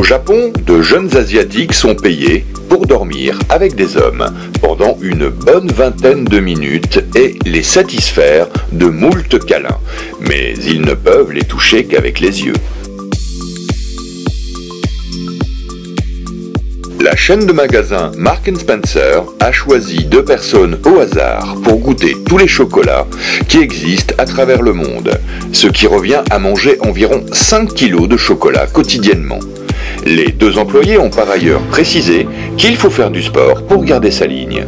Au Japon, de jeunes Asiatiques sont payés pour dormir avec des hommes pendant une bonne vingtaine de minutes et les satisfaire de moult câlins. Mais ils ne peuvent les toucher qu'avec les yeux. La chaîne de magasins Marks & Spencer a choisi 2 personnes au hasard pour goûter tous les chocolats qui existent à travers le monde, ce qui revient à manger environ 5 kilos de chocolat quotidiennement. Les 2 employés ont par ailleurs précisé qu'il faut faire du sport pour garder sa ligne.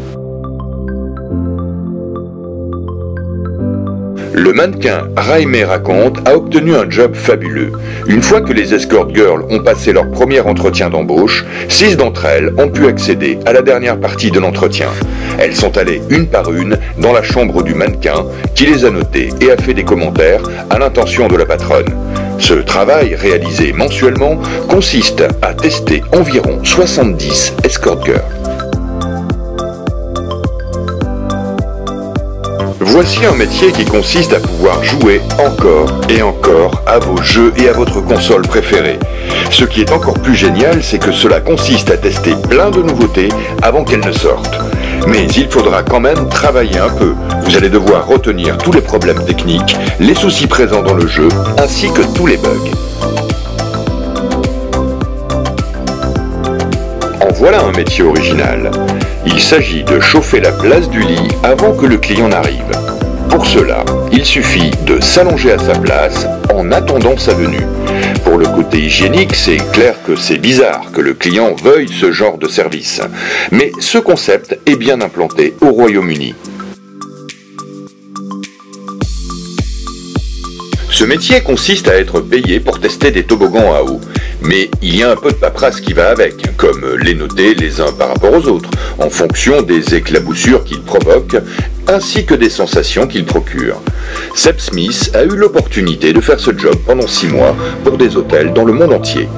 Le mannequin Raime raconte a obtenu un job fabuleux. Une fois que les escort girls ont passé leur premier entretien d'embauche, 6 d'entre elles ont pu accéder à la dernière partie de l'entretien. Elles sont allées une par une dans la chambre du mannequin qui les a notées et a fait des commentaires à l'intention de la patronne. Ce travail, réalisé mensuellement, consiste à tester environ 70 escort girls. Voici un métier qui consiste à pouvoir jouer encore et encore à vos jeux et à votre console préférée. Ce qui est encore plus génial, c'est que cela consiste à tester plein de nouveautés avant qu'elles ne sortent. Mais il faudra quand même travailler un peu. Vous allez devoir retenir tous les problèmes techniques, les soucis présents dans le jeu, ainsi que tous les bugs. En voilà un métier original. Il s'agit de chauffer la place du lit avant que le client n'arrive. Pour cela, il suffit de s'allonger à sa place en attendant sa venue. Pour le côté hygiénique, c'est clair que c'est bizarre que le client veuille ce genre de service. Mais ce concept est bien implanté au Royaume-Uni. Ce métier consiste à être payé pour tester des toboggans à eau. Mais il y a un peu de paperasse qui va avec, comme les noter les uns par rapport aux autres, en fonction des éclaboussures qu'ils provoquent, ainsi que des sensations qu'ils procurent. Seb Smith a eu l'opportunité de faire ce job pendant 6 mois pour des hôtels dans le monde entier.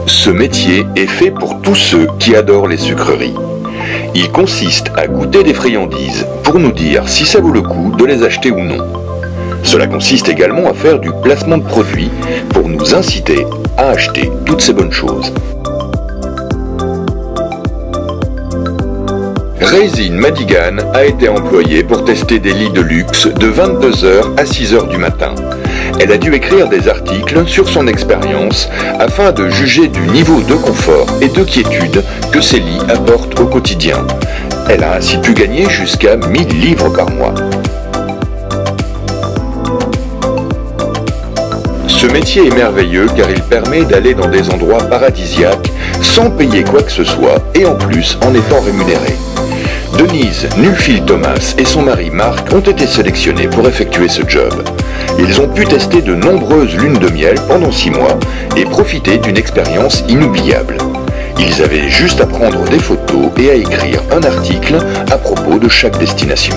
Ce métier est fait pour tous ceux qui adorent les sucreries. Il consiste à goûter des friandises pour nous dire si ça vaut le coup de les acheter ou non. Cela consiste également à faire du placement de produits pour nous inciter à acheter toutes ces bonnes choses. Raisin Madigan a été employée pour tester des lits de luxe de 22h à 6h du matin. Elle a dû écrire des articles sur son expérience afin de juger du niveau de confort et de quiétude que ces lits apportent au quotidien. Elle a ainsi pu gagner jusqu'à 1000 livres par mois. Ce métier est merveilleux car il permet d'aller dans des endroits paradisiaques sans payer quoi que ce soit et en plus en étant rémunéré. Denise Nulfield-Thomas et son mari Marc ont été sélectionnés pour effectuer ce job. Ils ont pu tester de nombreuses lunes de miel pendant 6 mois et profiter d'une expérience inoubliable. Ils avaient juste à prendre des photos et à écrire un article à propos de chaque destination.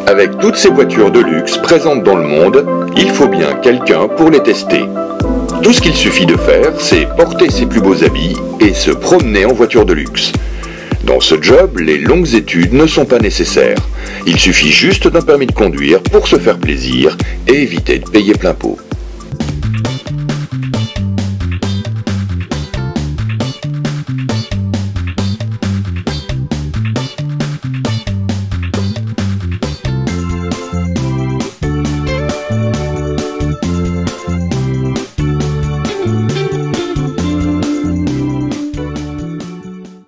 Avec toutes ces voitures de luxe présentes dans le monde, il faut bien quelqu'un pour les tester. Tout ce qu'il suffit de faire, c'est porter ses plus beaux habits et se promener en voiture de luxe. Dans ce job, les longues études ne sont pas nécessaires. Il suffit juste d'un permis de conduire pour se faire plaisir et éviter de payer plein pot.